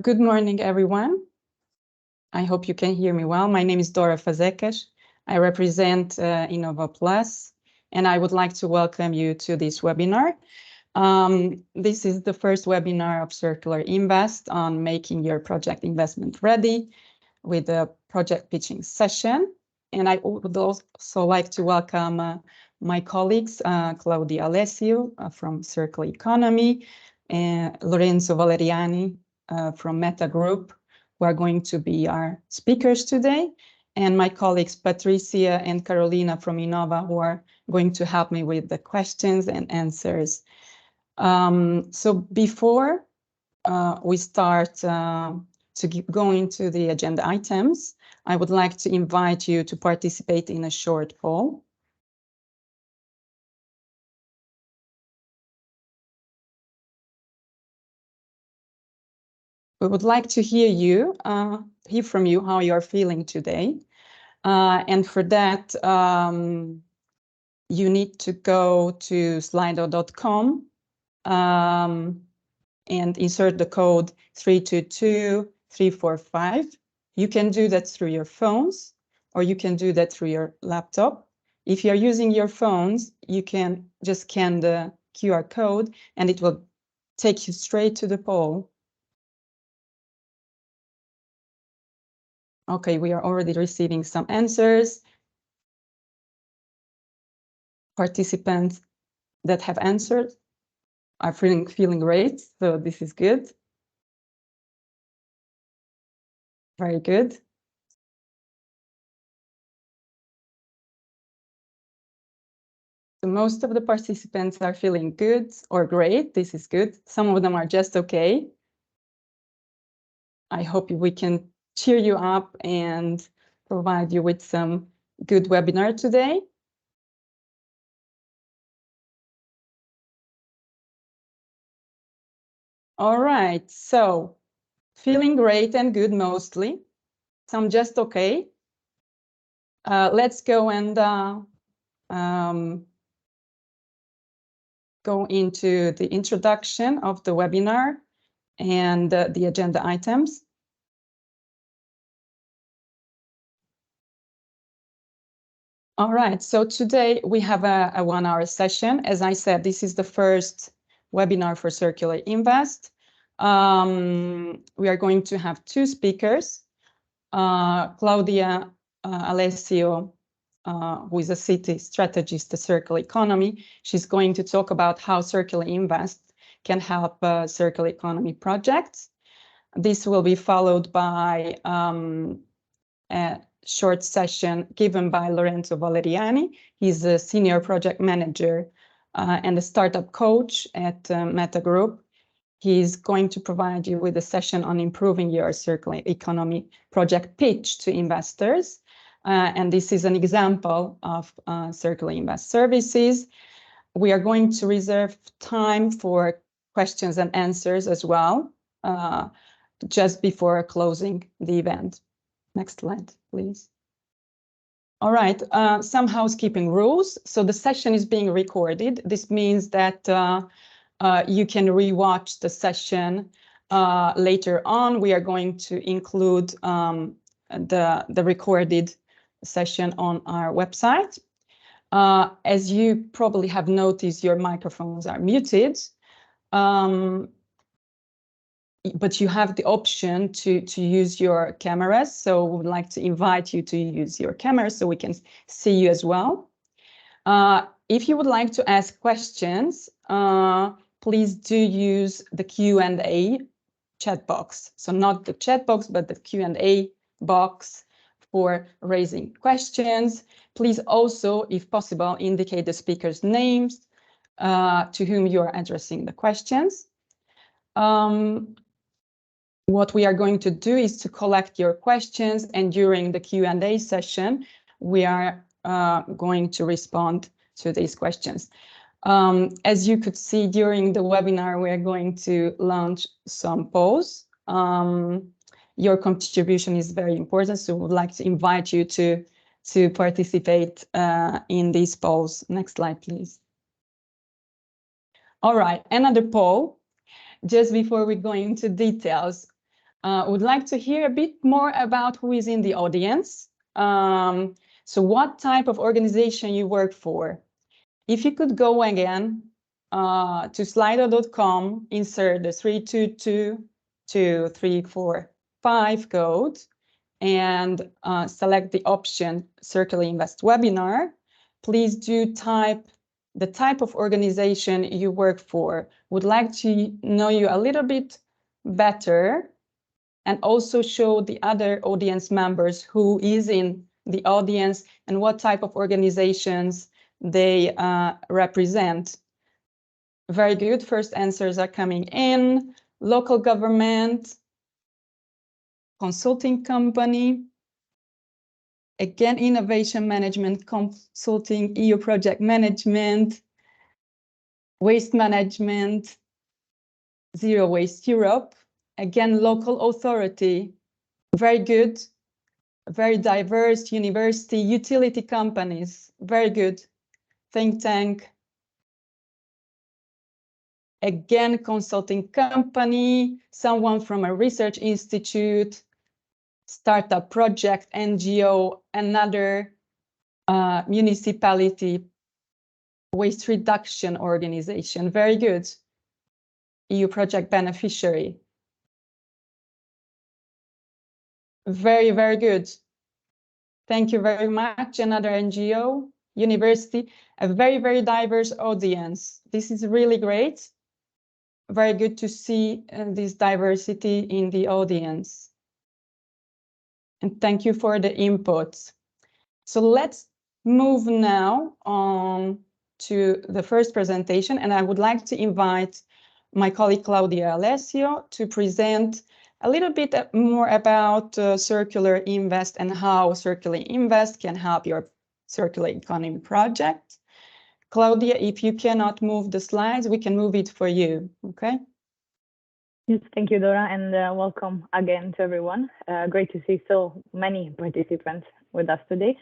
Good morning, everyone. I hope you can hear me well. My name is Dora Fazekas. I represent Innova Plus, and I would like to welcome you to this webinar. This is the first webinar of CircularInvest on making your project investment ready with a project pitching session. And I would also like to welcome my colleagues, Claudia Alessio from Circular Economy, and Lorenzo Valeriani from Meta Group, who are going to be our speakers today, and my colleagues Patricia and Carolina from Innova, who are going to help me with the questions and answers. So before we start to go into the agenda items, I would like to invite you to participate in a short poll. We would like to hear from you how you're feeling today. And for that, you need to go to slido.com and insert the code 322345. You can do that through your phones, or you can do that through your laptop. If you're using your phones, you can just scan the QR code and it will take you straight to the poll. Okay, we are already receiving some answers. Participants that have answered are feeling great, so this is good. Very good. So most of the participants are feeling good or great. This is good. Some of them are just okay. I hope we can cheer you up and provide you with some good webinar today. All right, so feeling great and good mostly. Some just okay. Let's go and go into the introduction of the webinar and the agenda items. All right, so today we have a 1-hour session. As I said, this is the first webinar for CircularInvest. We are going to have two speakers, Claudia Alessio, who is a city strategist at Circular Economy. She's going to talk about how CircularInvest can help circular economy projects. This will be followed by a short session given by Lorenzo Valeriani. He's a senior project manager and a startup coach at Meta Group. He's going to provide you with a session on improving your circular economy project pitch to investors. And this is an example of CircularInvest services. We are going to reserve time for questions and answers as well, just before closing the event. Next slide, please. All right, some housekeeping rules. So the session is being recorded. This means that you can rewatch the session later on. We are going to include the recorded session on our website. As you probably have noticed, your microphones are muted. But you have the option to use your cameras. So we would like to invite you to use your cameras so we can see you as well. If you would like to ask questions, please do use the Q&A chat box. So not the chat box, but the Q&A box for raising questions. Please also, if possible, indicate the speakers' names to whom you are addressing the questions. What we are going to do is to collect your questions, and during the Q&A session, we are going to respond to these questions. As you could see during the webinar, we are going to launch some polls. Your contribution is very important, so we would like to invite you to participate in these polls. Next slide, please. All right, another poll. Just before we go into details, would like to hear a bit more about who is in the audience. So what type of organization you work for? If you could go again to slido.com, insert the 3222345 code, and select the option CircularInvest webinar. Please do type the type of organization you work for. Would like to know you a little bit better, and also show the other audience members who is in the audience and what type of organizations they represent. Very good. First answers are coming in. Local government, consulting company, again, innovation management, consulting, EU project management, waste management, Zero Waste Europe, again, local authority. Very good. Very diverse, university, utility companies. Very good. Think tank. Again, consulting company, someone from a research institute, startup project, NGO, another municipality, waste reduction organization. Very good. EU project beneficiary. Very, very good. Thank you very much. Another NGO, university, a very, very diverse audience. This is really great. Very good to see this diversity in the audience. And thank you for the inputs. So let's move now on to the first presentation, and I would like to invite my colleague Claudia Alessio to present a little bit more about CircularInvest and how CircularInvest can help your circular economy project. Claudia, if you cannot move the slides, we can move it for you, okay? Yes, thank you, Dora, and welcome again to everyone. Great to see so many participants with us today.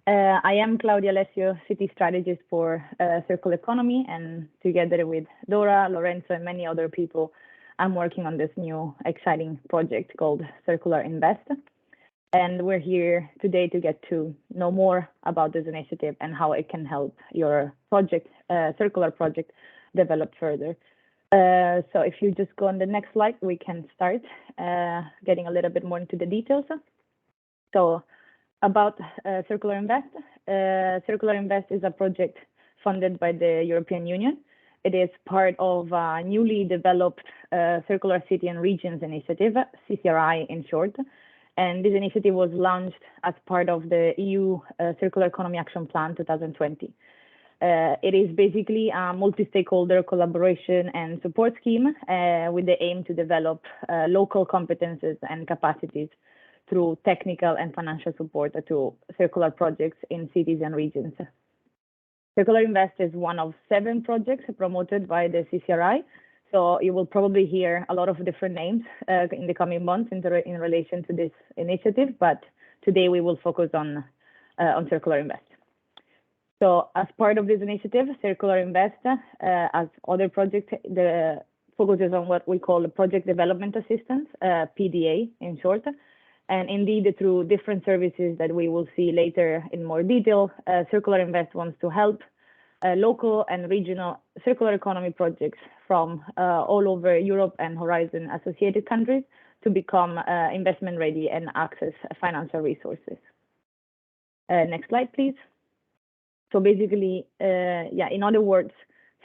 I am Claudia Alessio, City Strategist for Circular Economy, and together with Dora, Lorenzo, and many other people, I'm working on this new exciting project called CircularInvest. And we're here today to get to know more about this initiative and how it can help your project, circular project, develop further. So if you just go on the next slide, we can start getting a little bit more into the details. So about CircularInvest. CircularInvest is a project funded by the European Union. It is part of a newly developed Circular City and Regions Initiative, CCRI in short. And this initiative was launched as part of the EU Circular Economy Action Plan 2020. It is basically a multi-stakeholder collaboration and support scheme with the aim to develop local competences and capacities through technical and financial support to circular projects in cities and regions. CircularInvest is one of 7 projects promoted by the CCRI. So you will probably hear a lot of different names in the coming months in relation to this initiative, but today we will focus on CircularInvest. So as part of this initiative, CircularInvest, as other projects, focuses on what we call project development assistance, PDA in short. And indeed, through different services that we will see later in more detail, CircularInvest wants to help local and regional circular economy projects from all over Europe and Horizon associated countries to become investment ready and access financial resources. Next slide, please. So basically, in other words,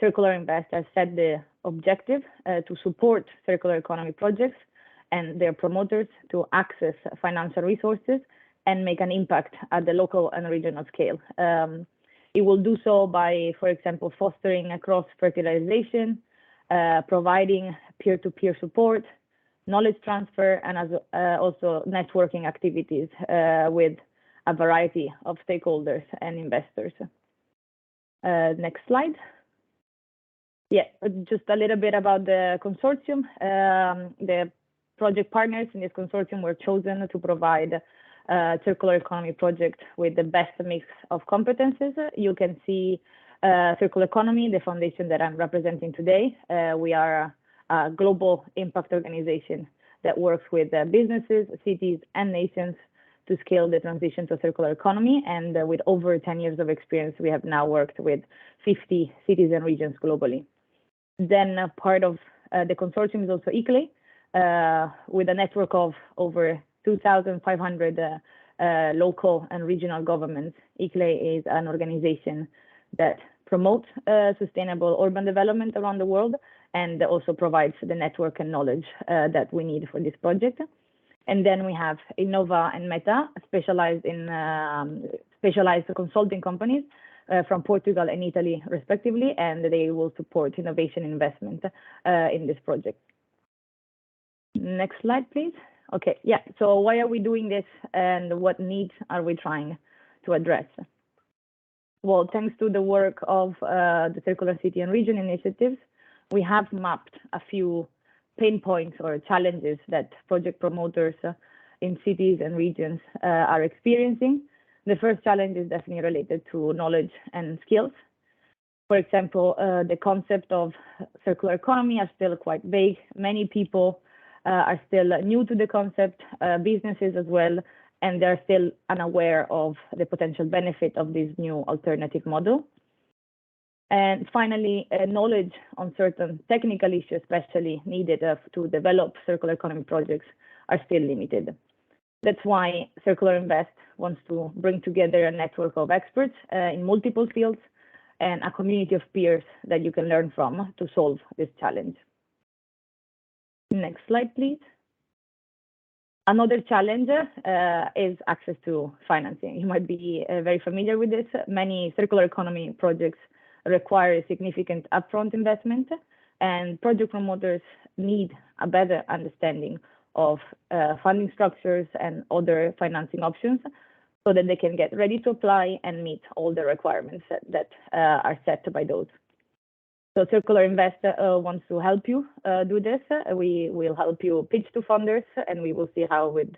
CircularInvest has set the objective to support circular economy projects and their promoters to access financial resources and make an impact at the local and regional scale. It will do so by, for example, fostering cross-fertilization, providing peer-to-peer support, knowledge transfer, and also networking activities with a variety of stakeholders and investors. Next slide. Yeah, just a little bit about the consortium. The project partners in this consortium were chosen to provide circular economy project with the best mix of competences. You can see Circular Economy, the foundation that I'm representing today. We are a global impact organization that works with businesses, cities, and nations to scale the transition to a circular economy. And with over 10 years of experience, we have now worked with 50 cities and regions globally. Then part of the consortium is also ICLEI, with a network of over 2,500 local and regional governments. ICLEI is an organization that promotes sustainable urban development around the world and also provides the network and knowledge that we need for this project. And then we have Innova and Meta, specialized consulting companies from Portugal and Italy, respectively, and they will support innovation investment in this project. Next slide, please. Okay, yeah, so why are we doing this and what needs are we trying to address? Well, thanks to the work of the Circular City and Region initiatives, we have mapped a few pain points or challenges that project promoters in cities and regions are experiencing. The first challenge is definitely related to knowledge and skills. For example, the concept of circular economy are still quite vague. Many people are still new to the concept, businesses as well, and they're still unaware of the potential benefit of this new alternative model. And finally, knowledge on certain technical issues, especially needed to develop circular economy projects, are still limited. That's why CircularInvest wants to bring together a network of experts in multiple fields and a community of peers that you can learn from to solve this challenge. Next slide, please. Another challenge is access to financing. You might be very familiar with this. Many circular economy projects require a significant upfront investment, and project promoters need a better understanding of funding structures and other financing options so that they can get ready to apply and meet all the requirements that are set by those. So CircularInvest wants to help you do this. We will help you pitch to funders, and we will see how with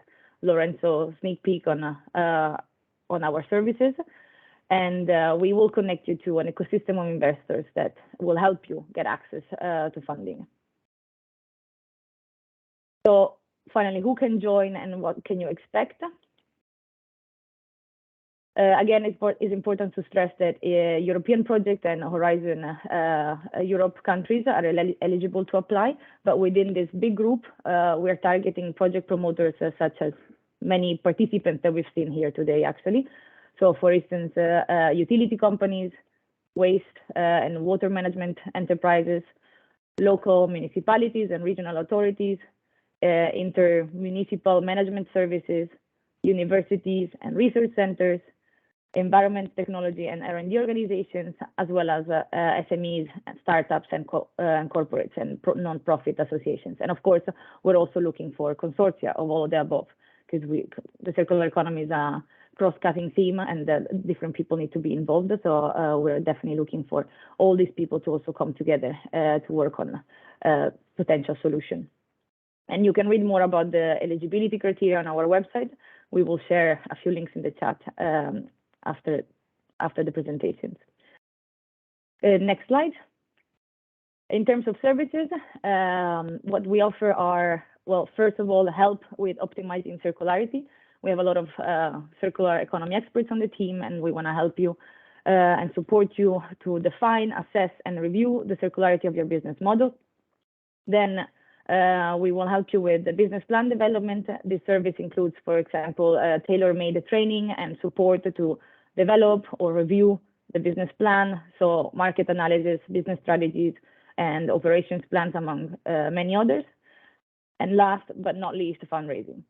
Lorenzo sneak peek on our services. And we will connect you to an ecosystem of investors that will help you get access to funding. So finally, who can join and what can you expect? Again, it's important to stress that European project and Horizon Europe countries are eligible to apply, but within this big group, we're targeting project promoters such as many participants that we've seen here today, actually. So for instance, utility companies, waste and water management enterprises, local municipalities and regional authorities, intermunicipal management services, universities and research centers, environment, technology and R&D organizations, as well as SMEs, startups and corporates and non-profit associations. And of course, we're also looking for consortia of all of the above, because the circular economy is a cross-cutting theme and different people need to be involved. So we're definitely looking for all these people to also come together to work on potential solution. And you can read more about the eligibility criteria on our website. We will share a few links in the chat after the presentations. Next slide. In terms of services, what we offer are, well, first of all, help with optimizing circularity. We have a lot of circular economy experts on the team, and we want to help you and support you to define, assess, and review the circularity of your business model. Then we will help you with the business plan development. This service includes, for example, tailor-made training and support to develop or review the business plan, so market analysis, business strategies, and operations plans, among many others. And last but not least, fundraising.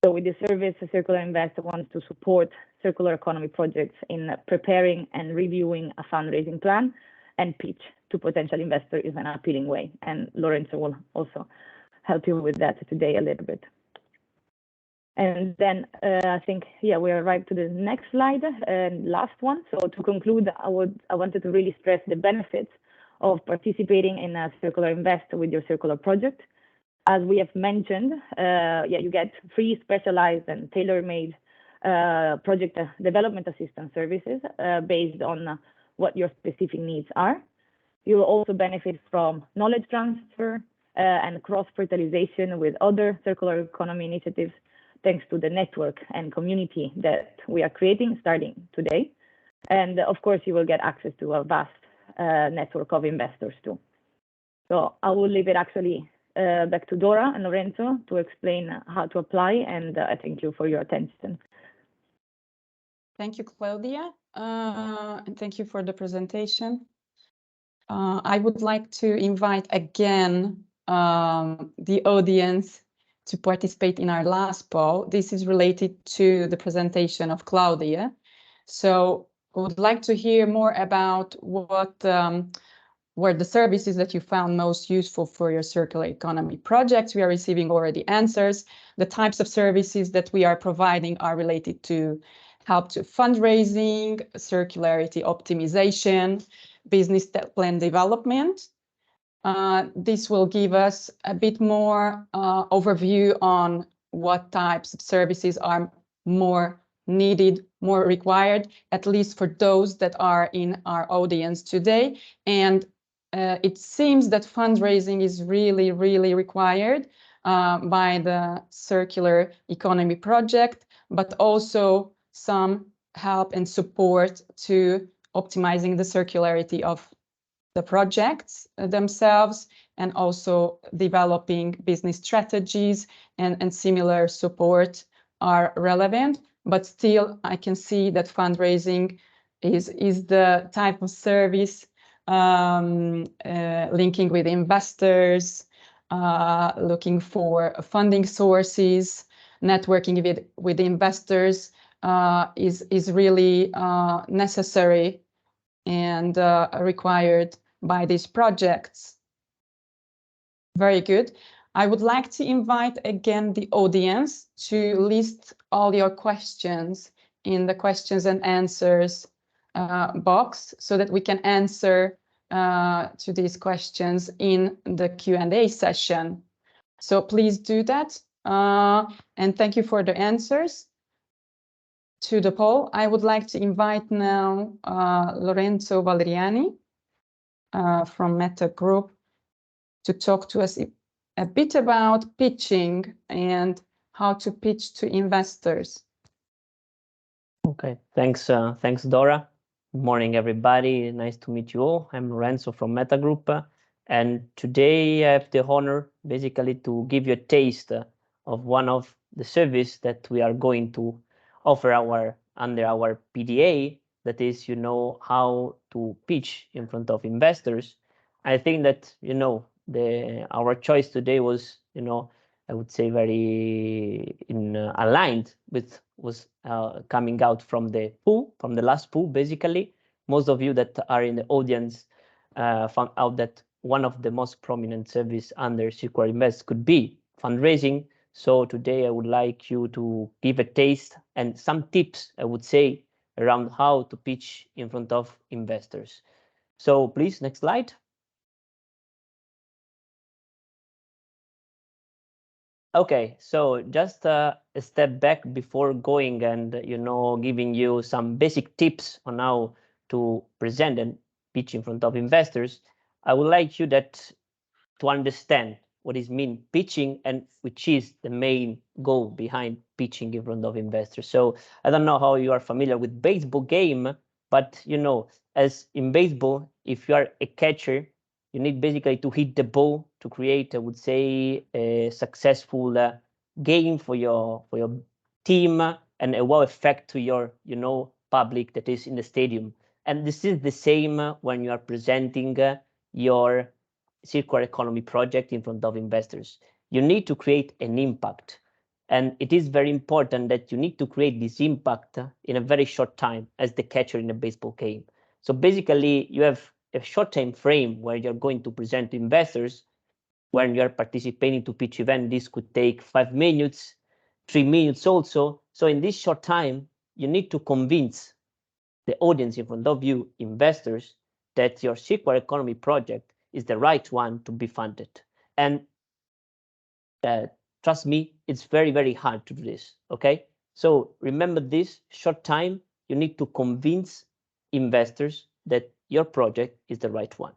So with this service, CircularInvest wants to support circular economy projects in preparing and reviewing a fundraising plan and pitch to potential investors in an appealing way. And Lorenzo will also help you with that today a little bit. And then I think, yeah, we arrived to the next slide and last one. So to conclude, I wanted to really stress the benefits of participating in a CircularInvest with your circular project. As we have mentioned, you get free, specialized, and tailor-made project development assistance services based on what your specific needs are. You will also benefit from knowledge transfer, and cross-fertilization with other circular economy initiatives, thanks to the network and community that we are creating starting today. And of course, you will get access to a vast network of investors too. So I will leave it actually back to Dora and Lorenzo to explain how to apply, and I thank you for your attention. Thank you, Claudia, and thank you for the presentation. I would like to invite again the audience to participate in our last poll. This is related to the presentation of Claudia. So I would like to hear more about what were the services that you found most useful for your circular economy projects. We are receiving already answers. The types of services that we are providing are related to help to fundraising, circularity optimization, business plan development. This will give us a bit more overview on what types of services are more needed, more required, at least for those that are in our audience today. And it seems that fundraising is really, really required by the circular economy project, but also some help and support to optimizing the circularity of the projects themselves, and also developing business strategies and similar support are relevant. But still, I can see that fundraising is the type of service linking with investors, looking for funding sources, networking with investors is really necessary and required by these projects. Very good. I would like to invite again the audience to list all your questions in the questions and answers box so that we can answer to these questions in the Q&A session. So please do that. And thank you for the answers to the poll. I would like to invite now Lorenzo Valeriani from Meta Group to talk to us a bit about pitching and how to pitch to investors. Okay, thanks Dora. Good morning, everybody. Nice to meet you all. I'm Lorenzo from Meta Group, and today I have the honor basically to give you a taste of one of the service that we are going to offer under our PDA, that is, how to pitch in front of investors. I think that, our choice today was, I would say very aligned with was coming out from the last pool. Basically, most of you that are in the audience found out that one of the most prominent service under CircularInvest could be fundraising. So today I would like you to give a taste and some tips, I would say, around how to pitch in front of investors. So please, next slide. Okay, so just a step back before going and, giving you some basic tips on how to present and pitch in front of investors. I would like you to understand what is mean pitching and which is the main goal behind pitching in front of investors. So I don't know how you are familiar with baseball game, but as in baseball, if you are a catcher, you need basically to hit the ball to create, I would say, a successful game for your team and a wow effect to your public that is in the stadium. And this is the same when you are presenting your circular economy project in front of investors. You need to create an impact. And it is very important that you need to create this impact in a very short time as the catcher in a baseball game. So basically, you have a short time frame where you're going to present to investors. When you're participating to pitch event, this could take 5 minutes, 3 minutes also. So in this short time, you need to convince the audience in front of you, investors, that your circular economy project is the right one to be funded. And trust me, it's very, very hard to do this, okay? So remember this short time, you need to convince investors that your project is the right one.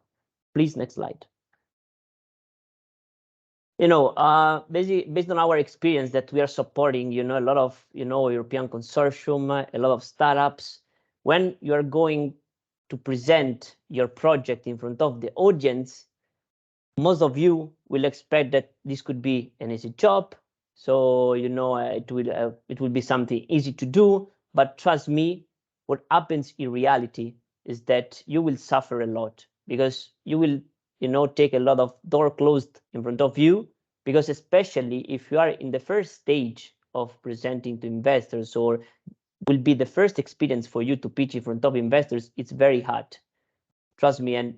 Please, next slide. Based on our experience that we are supporting, a lot of, European consortium, a lot of startups, when you are going to present your project in front of the audience, most of you will expect that this could be an easy job. So, it will be something easy to do. But trust me, what happens in reality is that you will suffer a lot, because you will, take a lot of door closed in front of you, because especially if you are in the first stage of presenting to investors, or will be the first experience for you to pitch in front of investors, it's very hard. Trust me. And,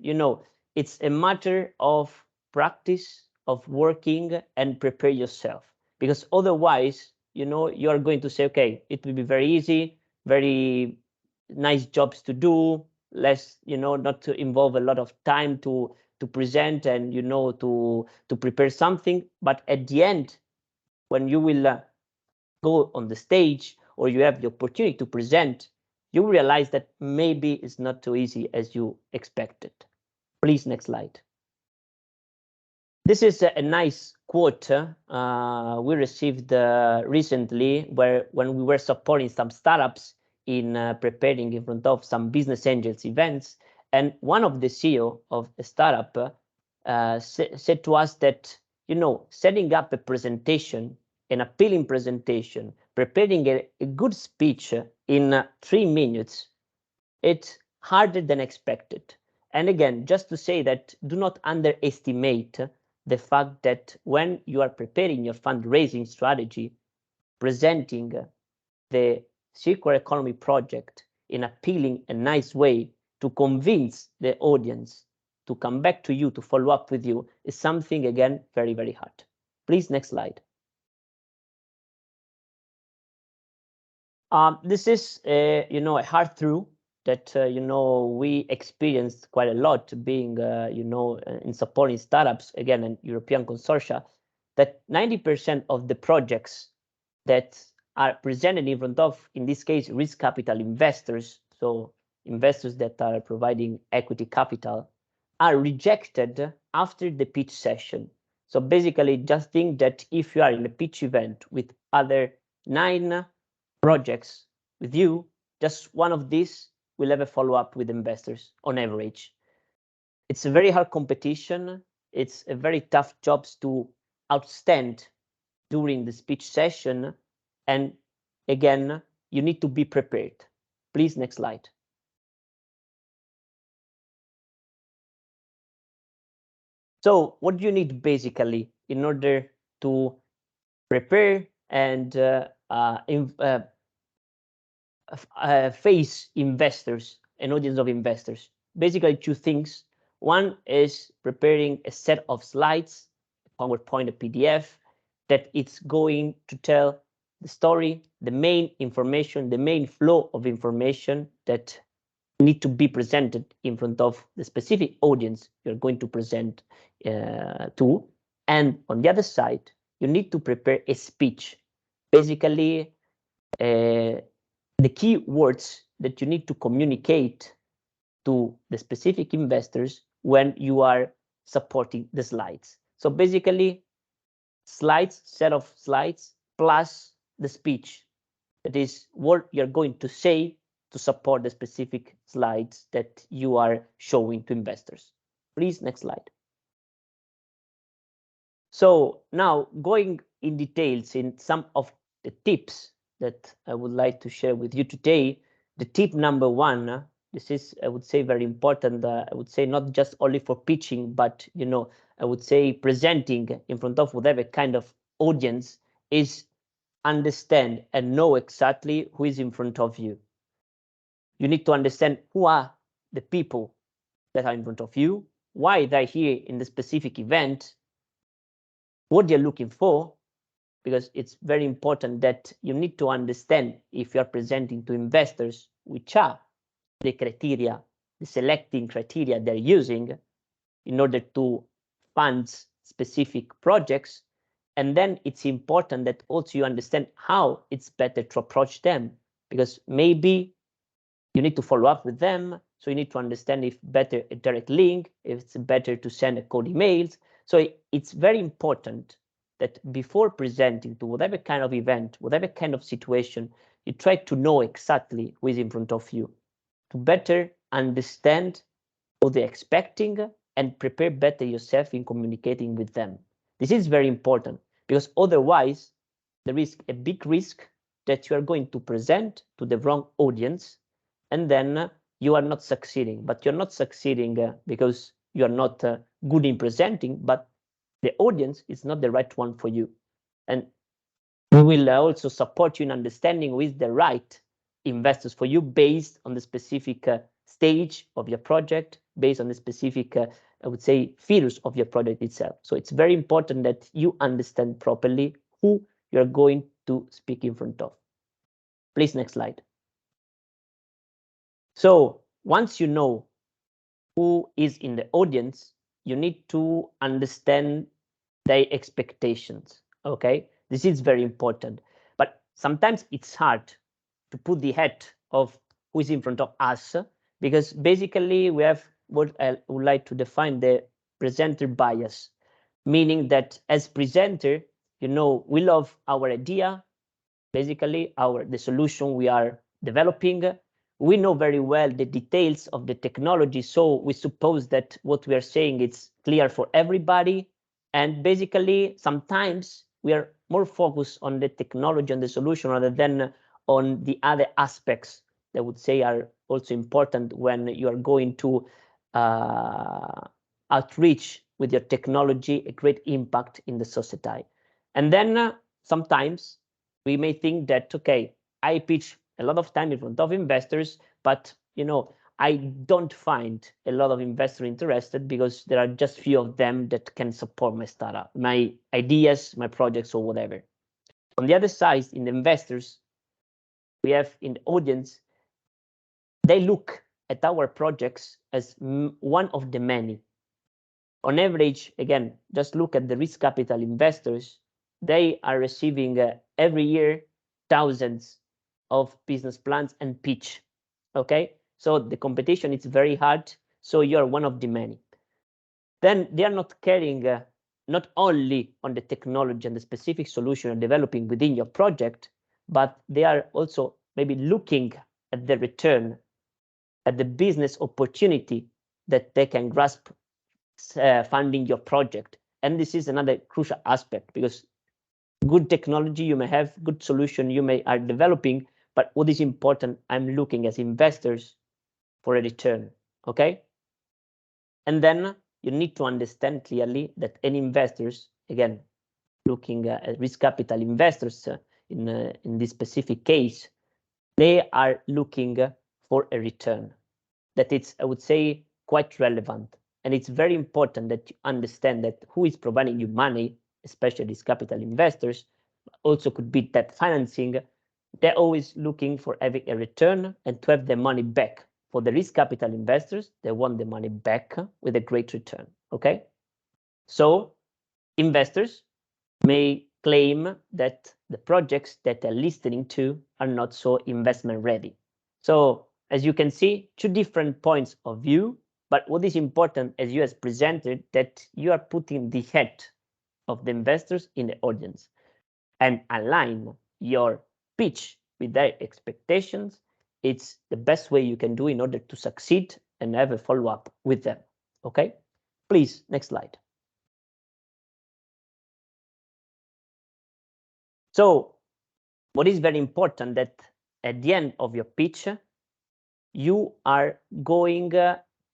it's a matter of practice, of working and prepare yourself, because otherwise, you are going to say, okay, it will be very easy, very nice jobs to do, less, not to involve a lot of time to present and, to prepare something. But at the end, when you will go on the stage, or you have the opportunity to present, you realize that maybe it's not so easy as you expected. Please, next slide. This is a nice quote we received recently, when we were supporting some startups in preparing in front of some business angels events. And one of the CEO of a startup said to us that, setting up a presentation, an appealing presentation, preparing a good speech in 3 minutes, it's harder than expected. And again, just to say that, do not underestimate the fact that when you are preparing your fundraising strategy, presenting the circular economy project in appealing and nice way to convince the audience to come back to you, to follow up with you, is something, again, very, very hard. Please, next slide. This is, a hard truth that, we experienced quite a lot being, in supporting startups, again, in European consortia, that 90% of the projects that are presented in front of, in this case, risk capital investors, so investors that are providing equity capital, are rejected after the pitch session. So basically, just think that if you are in a pitch event with other 9 projects with you, just one of these will have a follow-up with investors on average. It's a very hard competition. It's a very tough job to outstand during the speech session. And again, you need to be prepared. Please, next slide. So what do you need basically in order to prepare and face investors, an audience of investors? Basically 2 things. One is preparing a set of slides, a PowerPoint, a PDF, that it's going to tell the story, the main information, the main flow of information that need to be presented in front of the specific audience you're going to present to. And on the other side, you need to prepare a speech. Basically, the key words that you need to communicate to the specific investors when you are supporting the slides. So basically, slides, set of slides, plus the speech. That is what you're going to say to support the specific slides that you are showing to investors. Please, next slide. So now, going in details in some of the tips that I would like to share with you today. The tip number 1, this is, I would say, very important. I would say not just only for pitching, but, I would say presenting in front of whatever kind of audience, is understand and know exactly who is in front of you. You need to understand who are the people that are in front of you, why they're here in the specific event, what they're looking for, because it's very important that you need to understand, if you're presenting to investors, which are the criteria, the selecting criteria they're using in order to fund specific projects. And then it's important that also you understand how it's better to approach them, because maybe you need to follow up with them. So you need to understand if better a direct link, if it's better to send a cold emails. So it's very important that before presenting to whatever kind of event, whatever kind of situation, you try to know exactly who is in front of you to better understand what they're expecting and prepare better yourself in communicating with them. This is very important because otherwise there is a big risk that you are going to present to the wrong audience and then you are not succeeding. But you're not succeeding because you are not good in presenting, but the audience is not the right one for you. And we will also support you in understanding who is the right investors for you based on the specific stage of your project, based on the specific, I would say, features of your project itself. So it's very important that you understand properly who you're going to speak in front of. Please, next slide. So once you know who is in the audience, you need to understand their expectations. Okay, this is very important. But sometimes it's hard to put the head of who is in front of us because basically we have what I would like to define the presenter bias, meaning that as presenter, we love our idea, basically the solution we are developing. We know very well the details of the technology, so we suppose that what we are saying is clear for everybody. And basically, sometimes we are more focused on the technology and the solution rather than on the other aspects that I would say are also important when you are going to outreach with your technology a great impact in the society. And then sometimes we may think that, okay, I pitch a lot of time in front of investors, but I don't find a lot of investors interested because there are just few of them that can support my startup, my ideas, my projects, or whatever. On the other side, in the investors, we have in the audience, they look at our projects as one of the many. On average, again, just look at the risk capital investors. They are receiving every year thousands of business plans and pitch. Okay, so the competition is very hard. So you're one of the many. Then they are not caring not only on the technology and the specific solution you're developing within your project, but they are also maybe looking at the return, at the business opportunity that they can grasp funding your project. And this is another crucial aspect because good technology you may have, good solution you may are developing, but what is important, I'm looking as investors for a return. Okay, and then you need to understand clearly that any investors, again, looking at risk capital investors in this specific case, they are looking for a return that it's, I would say, quite relevant. And it's very important that you understand that who is providing you money, especially these capital investors, also could be debt financing. They're always looking for having a return and to have the money back. For the risk capital investors, they want the money back with a great return. Okay, so investors may claim that the projects that they're listening to are not so investment ready. So as you can see, two different points of view, but what is important as you have presented that you are putting the head of the investors in the audience and align your pitch with their expectations. It's the best way you can do in order to succeed and have a follow-up with them. Okay, please, next slide. So what is very important that at the end of your pitch, you are going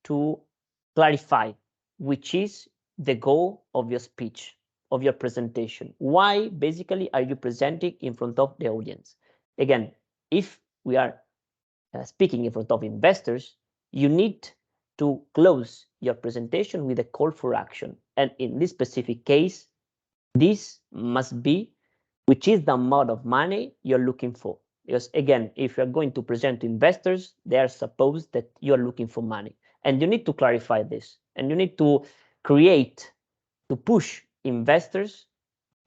to clarify which is the goal of your speech, of your presentation. Why basically are you presenting in front of the audience? Again, if we are speaking in front of investors, you need to close your presentation with a call for action. And in this specific case, this must be which is the amount of money you're looking for. Because again, if you're going to present to investors, they are supposed that you're looking for money. And you need to clarify this. And you need to create, to push investors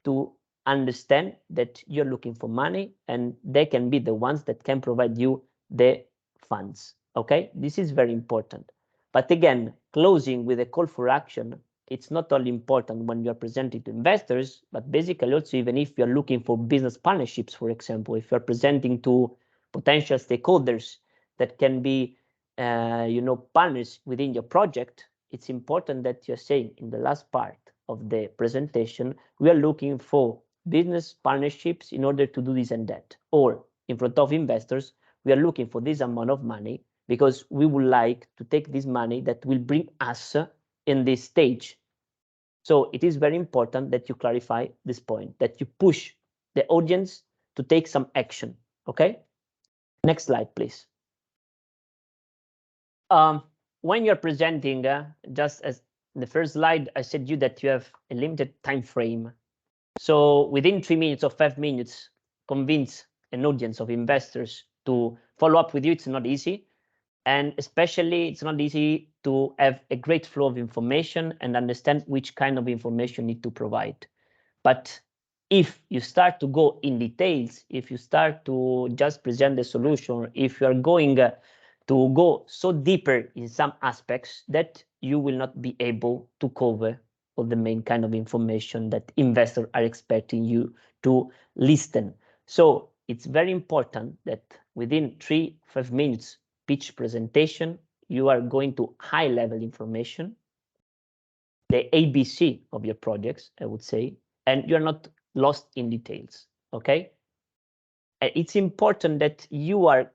to understand that you're looking for money and they can be the ones that can provide you the funds. Okay, this is very important. But again, closing with a call for action it's not only important when you're presenting to investors, but basically also even if you're looking for business partnerships, for example, if you're presenting to potential stakeholders that can be, partners within your project, it's important that you're saying in the last part of the presentation, we are looking for business partnerships in order to do this and that. Or in front of investors, we are looking for this amount of money because we would like to take this money that will bring us in this stage. So it is very important that you clarify this point, that you push the audience to take some action. Okay? Next slide, please. When you're presenting, just as the first slide, I said you that you have a limited time frame. So within 3 minutes or 5 minutes, convince an audience of investors to follow up with you. It's not easy. And especially, it's not easy to have a great flow of information and understand which kind of information you need to provide. But if you start to go in details, if you start to just present the solution, if you are going to go so deeper in some aspects, that you will not be able to cover all the main kind of information that investors are expecting you to listen. So it's very important that within 3-5 minutes pitch presentation, you are going to high level information, the ABC of your projects, I would say, and you're not lost in details. Okay? It's important that you are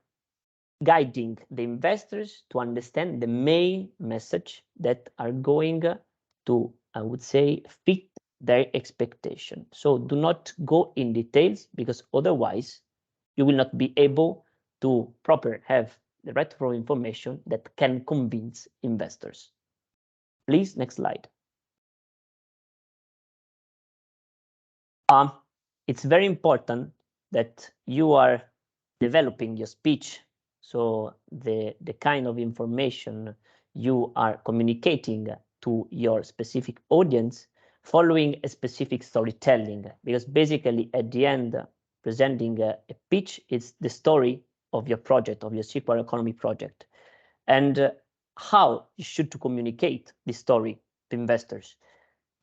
guiding the investors to understand the main message that are going to, I would say, fit their expectation. So do not go in details, because otherwise you will not be able to properly have the right flow of information that can convince investors. Please, next slide. It's very important that you are developing your speech, so the kind of information you are communicating to your specific audience following a specific storytelling, because basically at the end, presenting a pitch is the story of your project, of your circular economy project, and how you should to communicate this story to investors.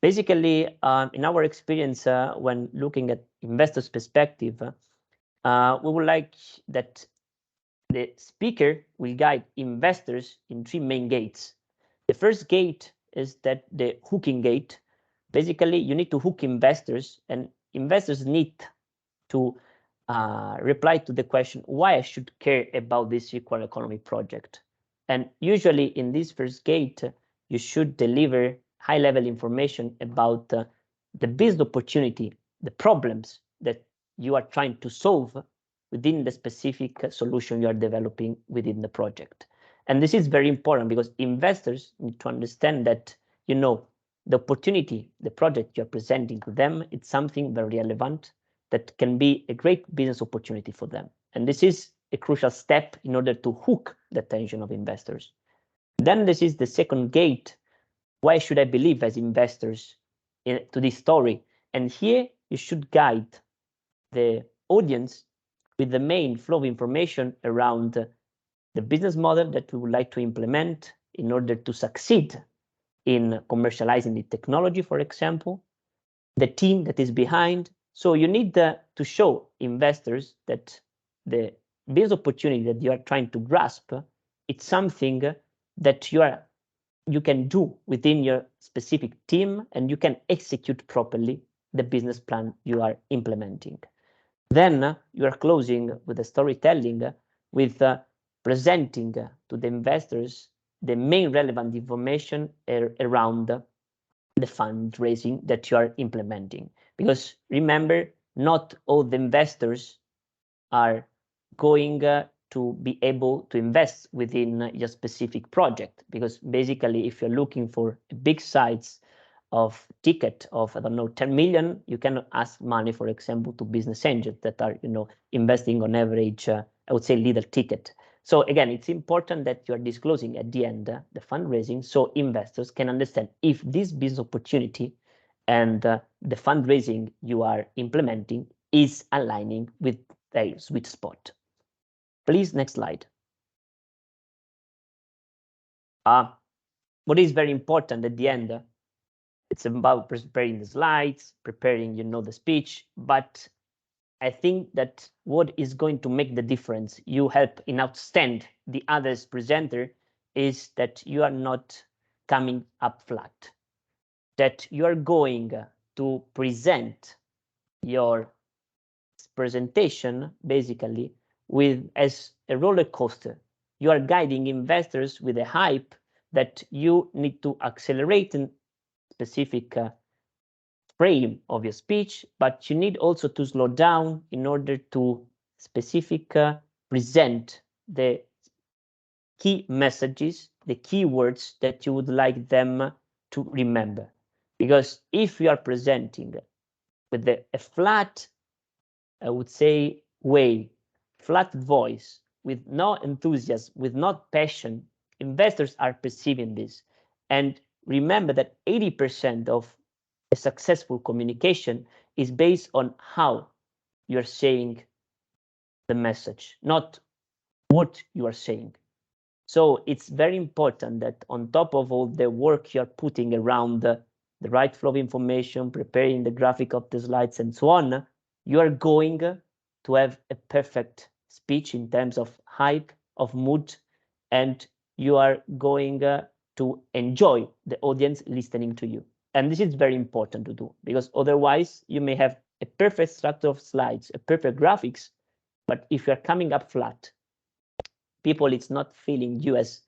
Basically, in our experience, when looking at investors' perspective, we would like that the speaker will guide investors in 3 main gates. The first gate is that the hooking gate. Basically, you need to hook investors, and investors need to reply to the question why I should care about this circular economy project. And usually in this first gate, you should deliver high-level information about the business opportunity, the problems that you are trying to solve within the specific solution you are developing within the project. And this is very important because investors need to understand that, the opportunity, the project you're presenting to them, it's something very relevant that can be a great business opportunity for them. And this is a crucial step in order to hook the attention of investors. Then this is the second gate. Why should I believe as investors to this story? And here you should guide the audience with the main flow of information around the business model that we would like to implement in order to succeed in commercializing the technology, for example, the team that is behind. So you need to show investors that the business opportunity that you are trying to grasp, it's something that you can do within your specific team, and you can execute properly the business plan you are implementing. Then you are closing with the storytelling, with presenting to the investors the main relevant information around the fundraising that you are implementing. Because remember, not all the investors are going to be able to invest within your specific project. Because basically, if you're looking for a big size of ticket of, I don't know, 10 million, you cannot ask money, for example, to business angels that are, investing on average, I would say, little ticket. So again, it's important that you are disclosing at the end the fundraising, so investors can understand if this business opportunity and the fundraising you are implementing is aligning with their sweet spot. Please, next slide. What is very important at the end It's about preparing the slides, preparing, the speech. But I think that what is going to make the difference, you help in outstand the others presenter, is that you are not coming up flat, that you are going to present your presentation basically with as a roller coaster. You are guiding investors with a hype that you need to accelerate in specific frame of your speech, but you need also to slow down in order to specific present the key messages, the key words that you would like them to remember. Because if you are presenting with a flat, I would say, way, flat voice, with no enthusiasm, with no passion, investors are perceiving this. And remember that 80% of a successful communication is based on how you're saying the message, not what you are saying. So it's very important that on top of all the work you're putting around the right flow of information, preparing the graphic of the slides and so on, you are going to have a perfect speech in terms of hype, of mood, and you are going to enjoy the audience listening to you. And this is very important to do, because otherwise you may have a perfect structure of slides, a perfect graphics, but if you're coming up flat, people it's not feeling you as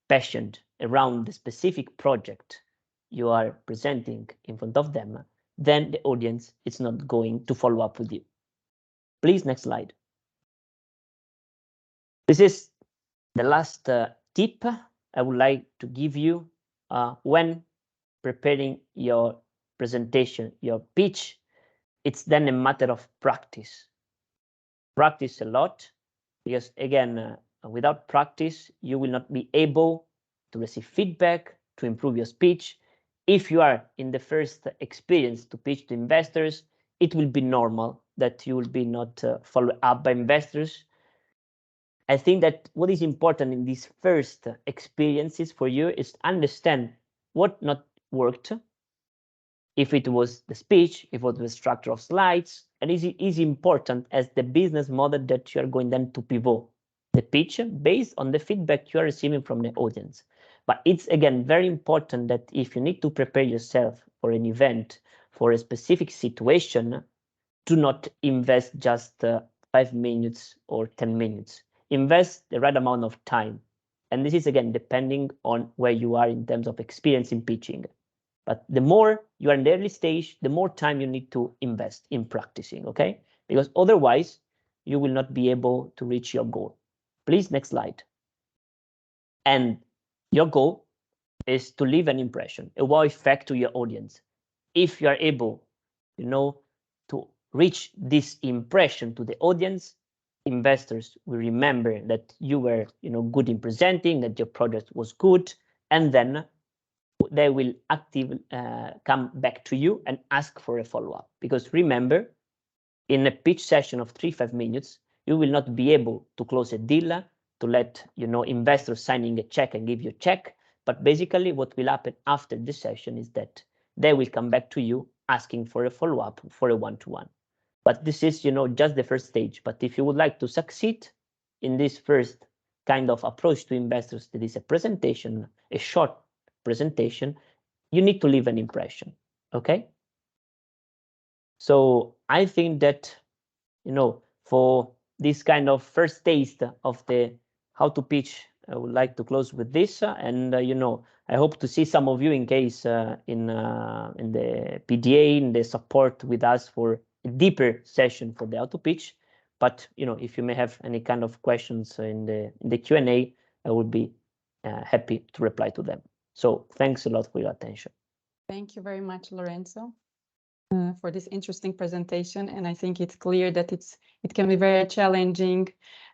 passionate around the specific project you are presenting in front of them, then the audience is not going to follow up with you. Please, next slide. This is the last tip I would like to give you when preparing your presentation, your pitch. It's then a matter of practice. Practice a lot, because again, without practice, you will not be able to receive feedback, to improve your speech. If you are in the first experience to pitch to investors, it will be normal that you will be not followed up by investors. I think that what is important in these first experiences for you is to understand what not worked, if it was the speech, if it was the structure of slides, and is important as the business model that you are going then to pivot the pitch based on the feedback you are receiving from the audience. But it's again very important that if you need to prepare yourself for an event, for a specific situation, do not invest just 5 minutes or 10 minutes. Invest the right amount of time. And this is again depending on where you are in terms of experience in pitching. But the more you are in the early stage, the more time you need to invest in practicing, okay? Because otherwise, you will not be able to reach your goal. Please, next slide. And your goal is to leave an impression, a wow effect to your audience. If you are able, to reach this impression to the audience, investors will remember that you were, good in presenting, that your product was good, and then they will actively come back to you and ask for a follow-up. Because remember, in a pitch session of 3-5 minutes, you will not be able to close a deal, to let investors signing a check and give you a check. But basically, what will happen after this session is that they will come back to you asking for a follow-up, for a one-to-one. But this is, just the first stage. But if you would like to succeed in this first kind of approach to investors, that is a presentation, a short presentation, you need to leave an impression, okay? So I think that, for this kind of first taste of the how to pitch, I would like to close with this. And, I hope to see some of you in case in the PDA, in the support with us for a deeper session for the how to pitch. But, if you may have any kind of questions in the Q&A, I would be happy to reply to them. So thanks a lot for your attention. Thank you very much, Lorenzo, for this interesting presentation. And I think it's clear that it can be very challenging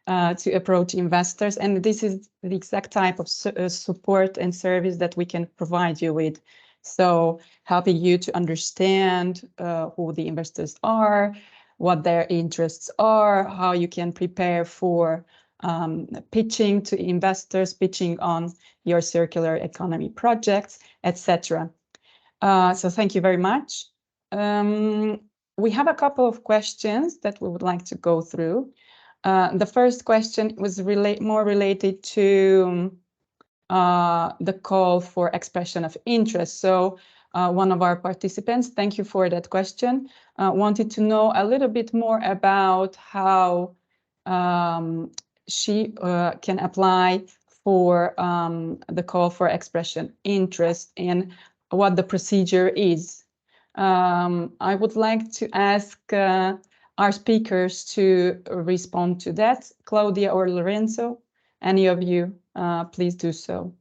to approach investors. And this is the exact type of support and service that we can provide you with. So helping you to understand who the investors are, what their interests are, how you can prepare for pitching to investors, pitching on your circular economy projects, etc. So thank you very much. We have a couple of questions that we would like to go through. The first question was more related to the call for expression of interest. So one of our participants, thank you for that question, wanted to know a little bit more about how she can apply for the call for expression interest and what the procedure is. I would like to ask our speakers to respond to that. Claudia or Lorenzo, any of you, please do so.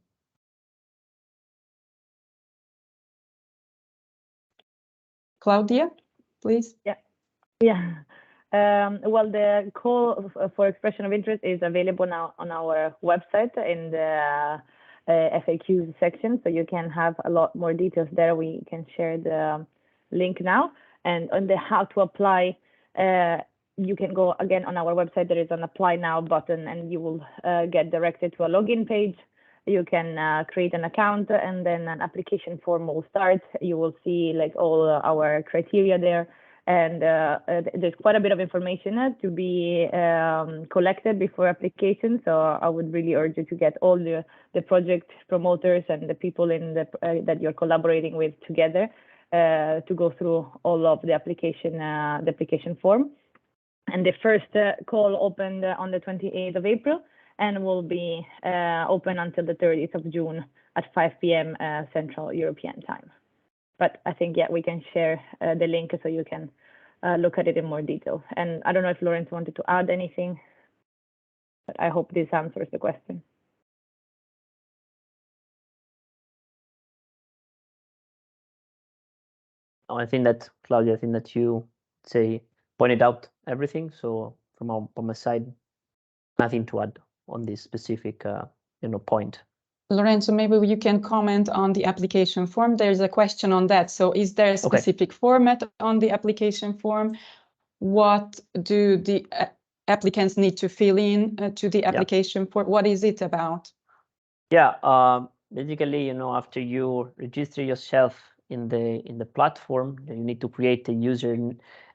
Claudia, please. Yeah. Well, the call for expression of interest is available now on our website in the FAQ section, so you can have a lot more details there. We can share the link now. And on the how to apply, you can go again on our website. There is an apply now button, and you will get directed to a login page. You can create an account, and then an application form will start. You will see like all our criteria there. And there's quite a bit of information to be collected before application. So I would really urge you to get all the project promoters and the people in the that you're collaborating with together to go through all of the application form. And the first call opened on the 28th of April and will be open until the 30th of June at 5 p.m. Central European time. But I think, yeah, we can share the link so you can look at it in more detail. And I don't know if Lawrence wanted to add anything, but I hope this answers the question. Oh, I think that, Claudia, I think that you pointed out everything. So from my side, nothing to add on this specific point. Lorenzo, maybe you can comment on the application form. There's a question on that. So is there a specific format on the application form? What do the applicants need to fill in to the application form? What is it about? Yeah, basically, after you register yourself in the platform, you need to create a user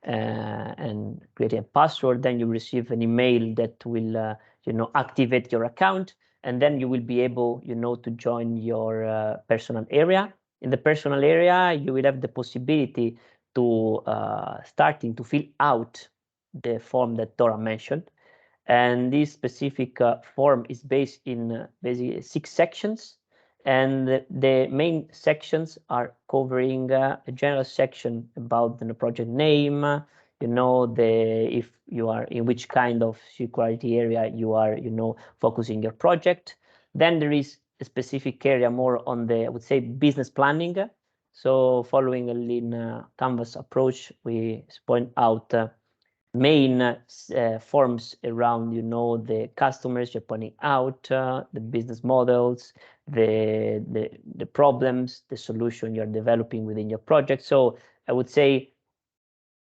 and create a password. Then you receive an email that will activate your account, and then you will be able to join your personal area. In the personal area, you will have the possibility to starting to fill out the form that Dora mentioned. And this specific form is based in basically 6 sections. And the main sections are covering a general section about the project name, if you are in which kind of circularity area you are, focusing your project. Then there is a specific area more on the, I would say, business planning. So following a lean canvas approach, we point out main forms around the customers you're pointing out, the business models, the problems, the solution you're developing within your project. So I would say,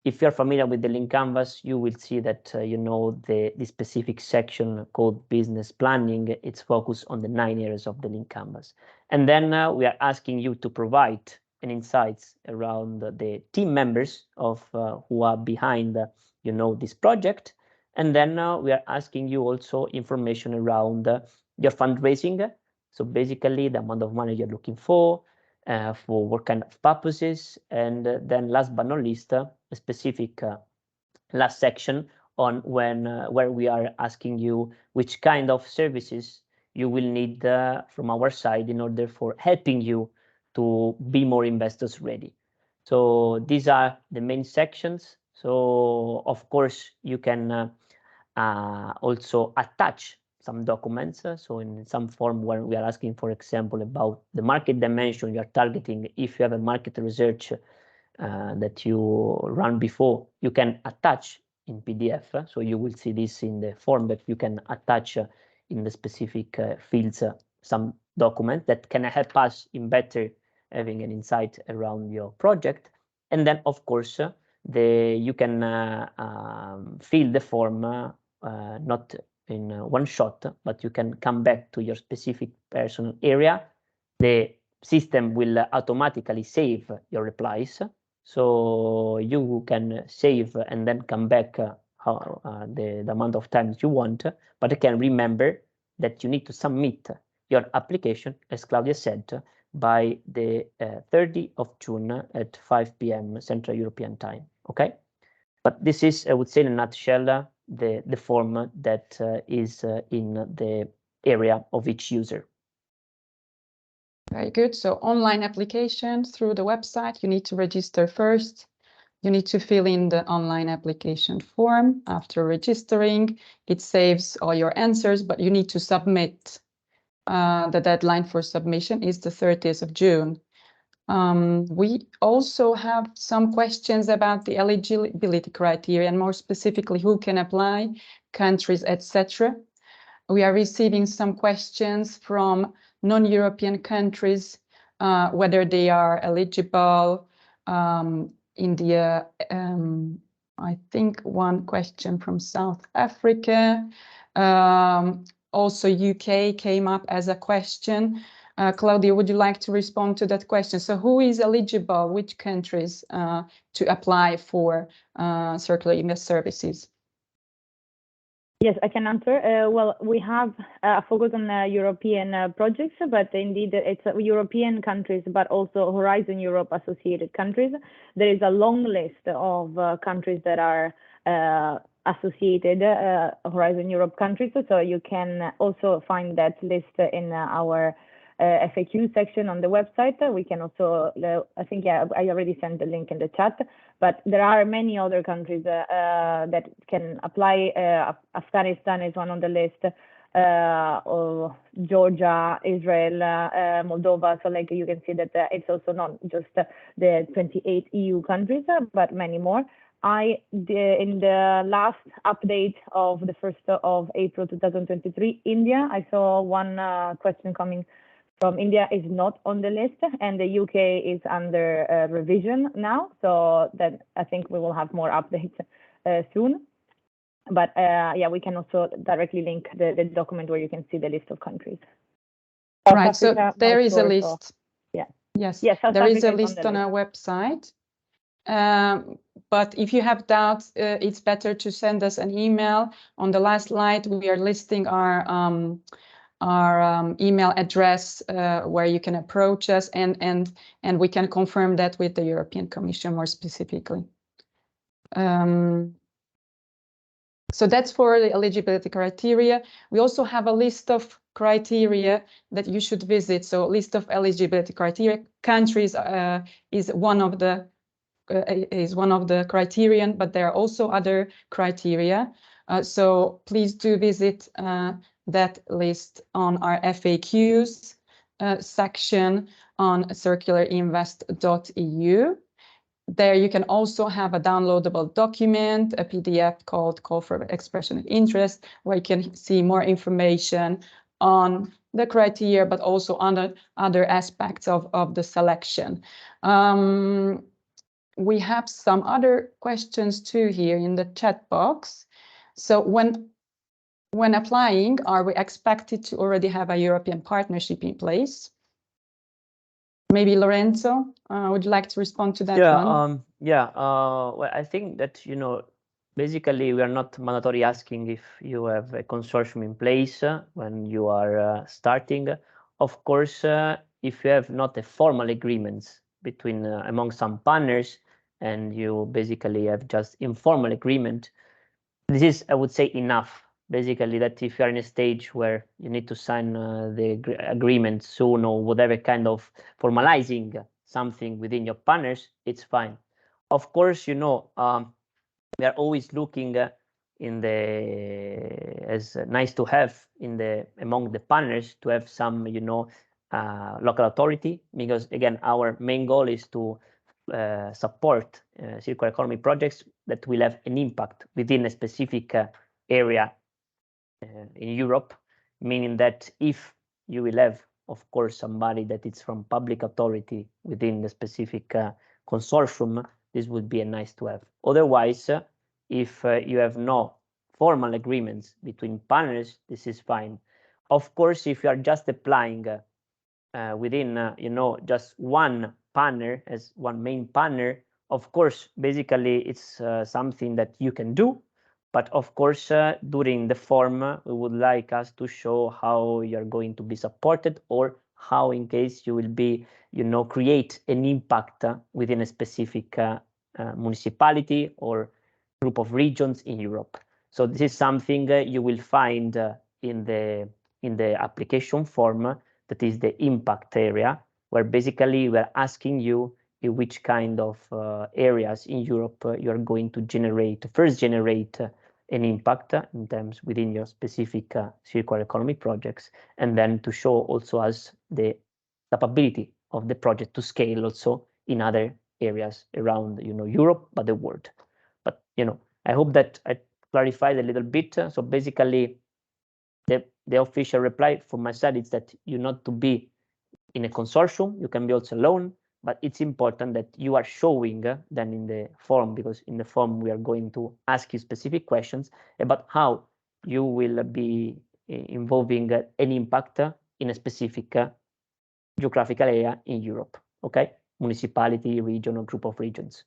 if you're familiar with the Lean Canvas, you will see that the specific section called business planning, it's focused on the 9 areas of the Lean Canvas. And then we are asking you to provide an insights around the team members of who are behind this project. And then we are asking you also information around your fundraising. So basically the amount of money you're looking for what kind of purposes. And then last but not least, a specific last section on where we are asking you which kind of services you will need from our side in order for helping you to be more investors ready. So these are the main sections. So of course you can also attach some documents. So in some form where we are asking, for example, about the market dimension you are targeting, if you have a market research that you run before, you can attach in PDF. So you will see this in the form that you can attach in the specific fields some document that can help us in better having an insight around your project. And then, of course, you can fill the form not in one shot, but you can come back to your specific personal area. The system will automatically save your replies. So you can save and then come back the amount of times you want, but again, remember that you need to submit your application, as Claudia said, by the 30th of June at 5 p.m. Central European Time, okay? But this is, I would say in a nutshell, the form that is in the area of each user. Very good. So online application through the website, you need to register first. You need to fill in the online application form. After registering, it saves all your answers, but you need to submit. The deadline for submission is the 30th of June. We also have some questions about the eligibility criteria and more specifically who can apply, countries, etc. We are receiving some questions from non-European countries, whether they are eligible. India, I think one question from South Africa. Also UK came up as a question. Claudia, would you like to respond to that question? So who is eligible, which countries to apply for CircularInvest services? Yes, I can answer. Well, we have a focus on European projects, but indeed it's European countries, but also Horizon Europe associated countries. There is a long list of countries that are associated Horizon Europe countries. So you can also find that list in our FAQ section on the website. We can also, I think, yeah, I already sent the link in the chat, but there are many other countries that can apply. Afghanistan is one on the list, Georgia, Israel, Moldova. So like you can see that it's also not just the 28 EU countries, but many more. In the last update of the 1st of April 2023, India, I saw one question coming from India is not on the list, and the UK is under revision now. So that I think we will have more updates soon. But yeah, we can also directly link the document where you can see the list of countries. Right, so there is a list. Yeah. Yes, yes, there is a list on our website. But if you have doubts, it's better to send us an email. On the last slide, we are listing our email address where you can approach us, and we can confirm that with the European Commission more specifically. So that's for the eligibility criteria. We also have a list of criteria that you should visit. So list of eligibility criteria, countries is one of the criterion, but there are also other criteria. So please do visit that list on our FAQs section on circularinvest.eu. There you can also have a downloadable document, a PDF called Call for Expression of Interest, where you can see more information on the criteria, but also on other aspects of the selection. We have some other questions too here in the chat box. So when applying, are we expected to already have a European partnership in place? Maybe Lorenzo, would you like to respond to that one? Well, I think that, basically we are not mandatory asking if you have a consortium in place when you are starting. Of course, if you have not a formal agreements between among some partners, and you basically have just informal agreement, this is, I would say, enough. Basically, that if you are in a stage where you need to sign the agreement soon or whatever kind of formalizing something within your partners, it's fine. Of course, we are always looking in the as nice to have in the among the partners to have some local authority, because again our main goal is to support circular economy projects that will have an impact within a specific area in Europe, meaning that if you will have, of course, somebody that is from public authority within the specific consortium, this would be a nice to have. Otherwise, if you have no formal agreements between partners, this is fine. Of course, if you are just applying within, just one partner as one main partner, of course, basically it's something that you can do. But of course, during the form, we would like us to show how you're going to be supported, or how, in case you will be, create an impact within a specific municipality or group of regions in Europe. So this is something you will find in the application form, that is the impact area, where basically we're asking you in which kind of areas in Europe you're going to first generate an impact in terms within your specific circular economy projects, and then to show also us the capability of the project to scale also in other areas around Europe, but the world. But I hope that I clarified a little bit. So basically, the official reply from my side is that you not to be in a consortium, you can be also alone, but it's important that you are showing then in the form, because in the form we are going to ask you specific questions about how you will be involving an impact in a specific geographical area in Europe, okay? Municipality, region, or group of regions.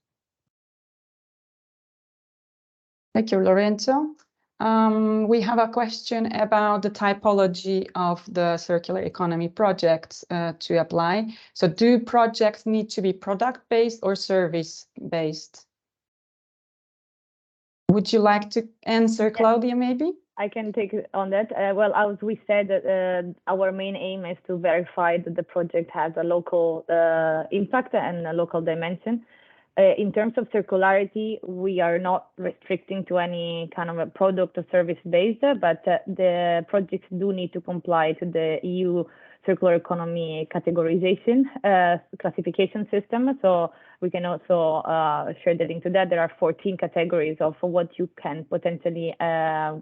Thank you, Lorenzo. We have a question about the typology of the circular economy projects to apply. So do projects need to be product-based or service-based? Would you like to answer, Claudia, maybe? I can take on that. Well, as we said, our main aim is to verify that the project has a local impact and a local dimension. In terms of circularity, we are not restricting to any kind of a product or service based, but the projects do need to comply to the EU circular economy categorization classification system. So we can also share the link to that. There are 14 categories of what you can potentially,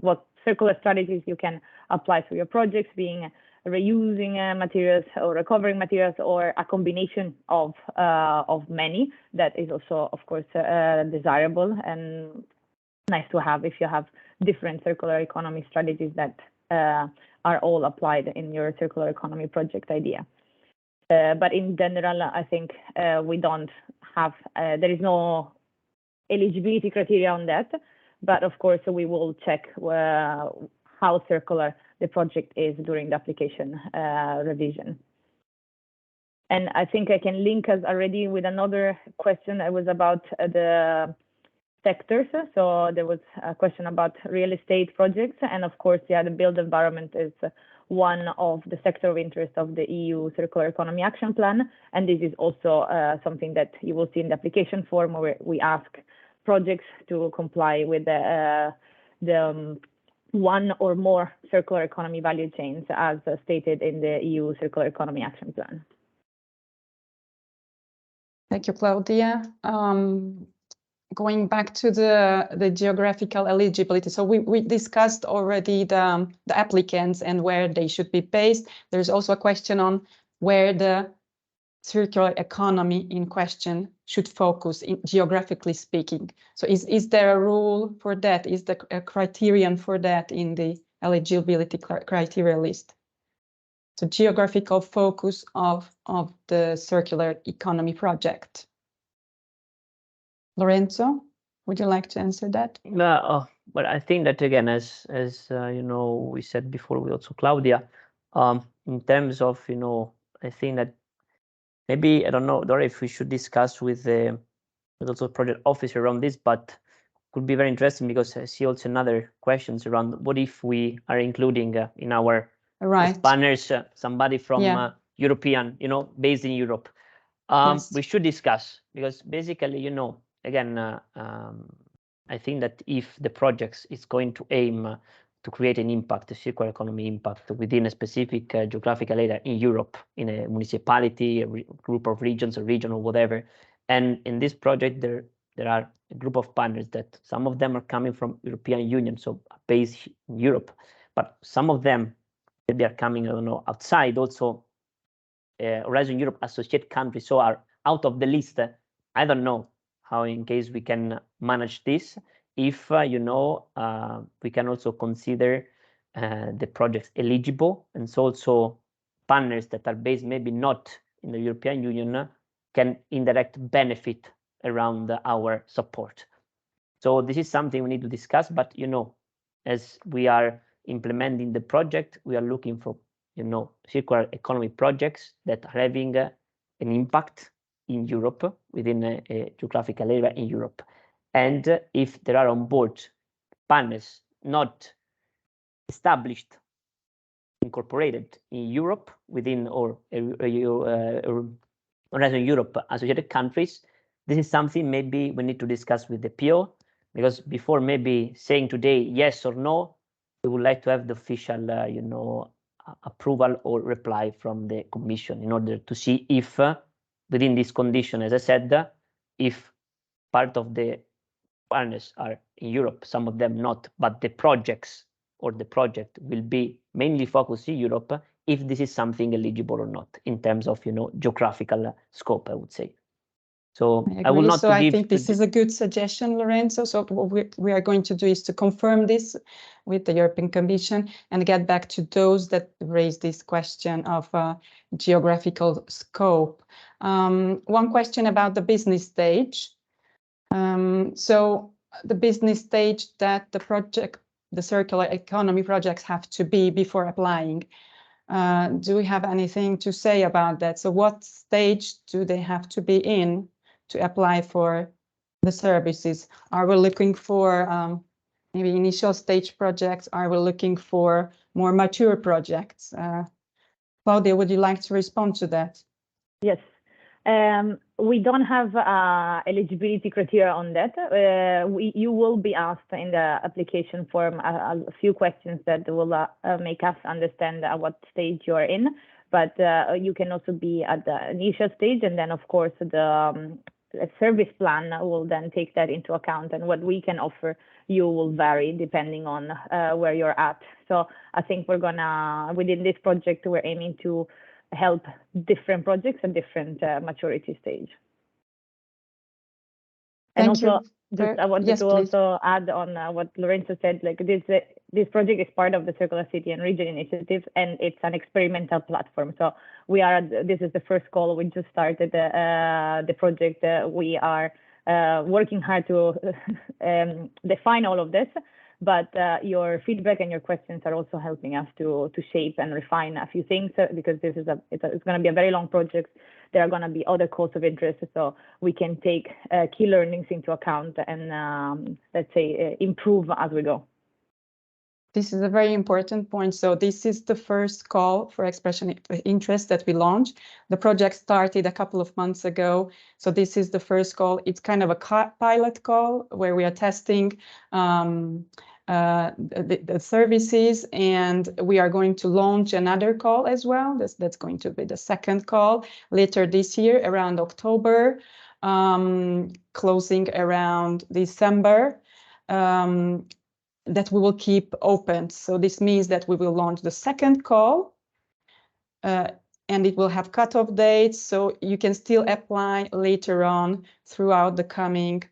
what circular strategies you can apply for your projects, being reusing materials or recovering materials, or a combination of many. That is also, of course, desirable and nice to have if you have different circular economy strategies that are all applied in your circular economy project idea. But in general, I think we don't have, there is no eligibility criteria on that. But of course, we will check how circular the project is during the application revision. And I think I can link us already with another question that was about the sectors. So there was a question about real estate projects. And of course, yeah, the built environment is one of the sector of interest of the EU Circular Economy Action Plan. And this is also something that you will see in the application form, where we ask projects to comply with the one or more circular economy value chains as stated in the EU Circular Economy Action Plan. Thank you, Claudia. Going back to the geographical eligibility. So we discussed already the applicants and where they should be based. There's also a question on where the circular economy in question should focus, geographically speaking. So is there a rule for that? Is there a criterion for that in the eligibility criteria list? So geographical focus of the circular economy project. Lorenzo, would you like to answer that? But I think that, again, as we said before, we also Claudia, in terms of, I think that maybe, I don't know, Dora, if we should discuss with also project officer around this, but could be very interesting, because I see also another questions around what if we are including in our banners somebody from European, based in Europe. Yes. We should discuss, because basically, again, I think that if the project is going to aim to create an impact, a circular economy impact within a specific geographical area in Europe, in a municipality, a group of regions, a region, or whatever. And in this project, there are a group of partners that some of them are coming from European Union, so based in Europe, but some of them, they are coming, I don't know, outside also, Horizon Europe associate countries, so are out of the list. I don't know how, in case we can manage this, if we can also consider the projects eligible, and so also partners that are based maybe not in the European Union can indirect benefit around our support. So this is something we need to discuss, but as we are implementing the project, we are looking for circular economy projects that are having an impact in Europe, within a geographical area in Europe. And if there are on board partners not established, incorporated in Europe, within or Horizon Europe associated countries, this is something maybe we need to discuss with the PO, because before maybe saying today yes or no, we would like to have the official approval or reply from the Commission in order to see if within this condition, as I said, if part of the partners are in Europe, some of them not, but the projects or the project will be mainly focused in Europe, if this is something eligible or not in terms of geographical scope, I would say. So I will not. So I think this is a good suggestion, Lorenzo. So what we are going to do is to confirm this with the European Commission and get back to those that raised this question of geographical scope. One question about the business stage. So the business stage that the circular economy projects have to be before applying. Do we have anything to say about that? So what stage do they have to be in to apply for the services? Are we looking for maybe initial stage projects? Are we looking for more mature projects? Claudia, would you like to respond to that? Yes. We don't have eligibility criteria on that. You will be asked in the application form a few questions that will make us understand what stage you are in. But you can also be at the initial stage, and then of course the service plan will then take that into account, and what we can offer you will vary depending on where you're at. So I think we're gonna, within this project, we're aiming to help different projects at different maturity stage. And also, I wanted to also add on what Lorenzo said, like this project is part of the Circular City and Region Initiative, and it's an experimental platform. So this is the first call. We just started the project. We are working hard to define all of this, but your feedback and your questions are also helping us to shape and refine a few things, because this is it's going to be a very long project. There are going to be other calls of interest, so we can take key learnings into account and let's say improve as we go. This is a very important point. So this is the first call for expression of interest that we launched. The project started a couple of months ago. So this is the first call. It's kind of a pilot call where we are testing the services, and we are going to launch another call as well. That's going to be the second call later this year, around October, closing around December. That we will keep open. So this means that we will launch the second call and it will have cutoff dates. So you can still apply later on throughout the coming,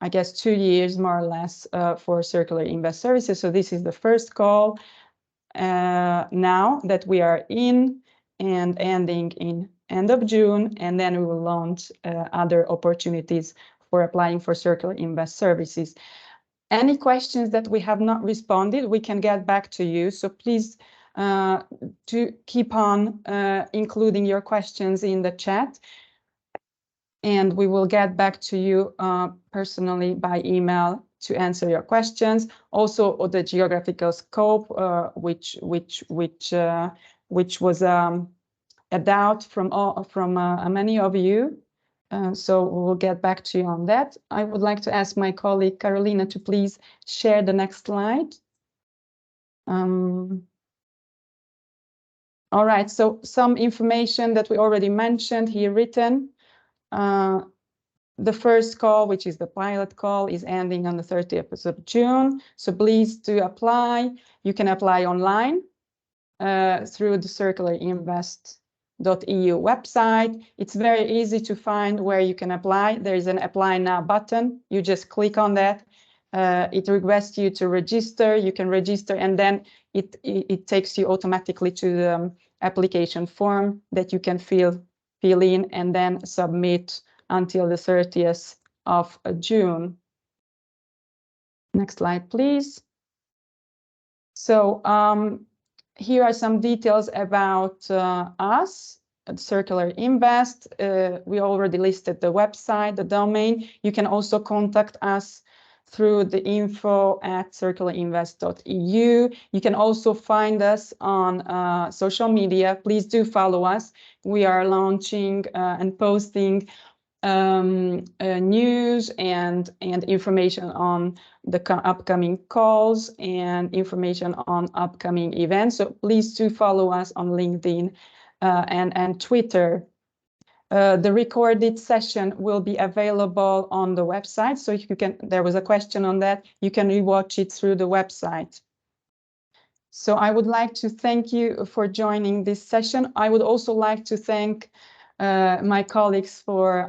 I guess, 2 years, more or less, for CircularInvest services. So this is the first call now that we are in and ending in end of June. And then we will launch other opportunities for applying for CircularInvest services. Any questions that we have not responded, we can get back to you. So please to keep on including your questions in the chat. And we will get back to you personally by email to answer your questions. Also, the geographical scope, which was a doubt from many of you. So we'll get back to you on that. I would like to ask my colleague Carolina to please share the next slide. All right, so some information that we already mentioned here written. The first call, which is the pilot call, is ending on the 30th of June. So please do apply. You can apply online through the CircularInvest.eu website. It's very easy to find where you can apply. There is an apply now button. You just click on that it requests you to register. You can register, and then it takes you automatically to the application form that you can fill in and then submit until the 30th of June. Next slide, please. So here are some details about us at CircularInvest. We already listed the website, the domain. You can also contact us through the info@circularinvest.eu. You can also find us on social media. Please do follow us. We are launching and posting news and information on the upcoming calls and information on upcoming events. So please do follow us on LinkedIn and Twitter. The recorded session will be available on the website. So you can, there was a question on that. You can rewatch it through the website. So I would like to thank you for joining this session. I would also like to thank my colleagues for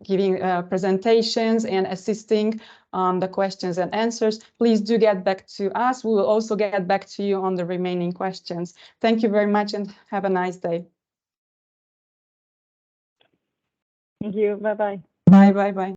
giving presentations and assisting on the questions and answers. Please do get back to us. We will also get back to you on the remaining questions. Thank you very much and have a nice day. Thank you. Bye-bye. Bye.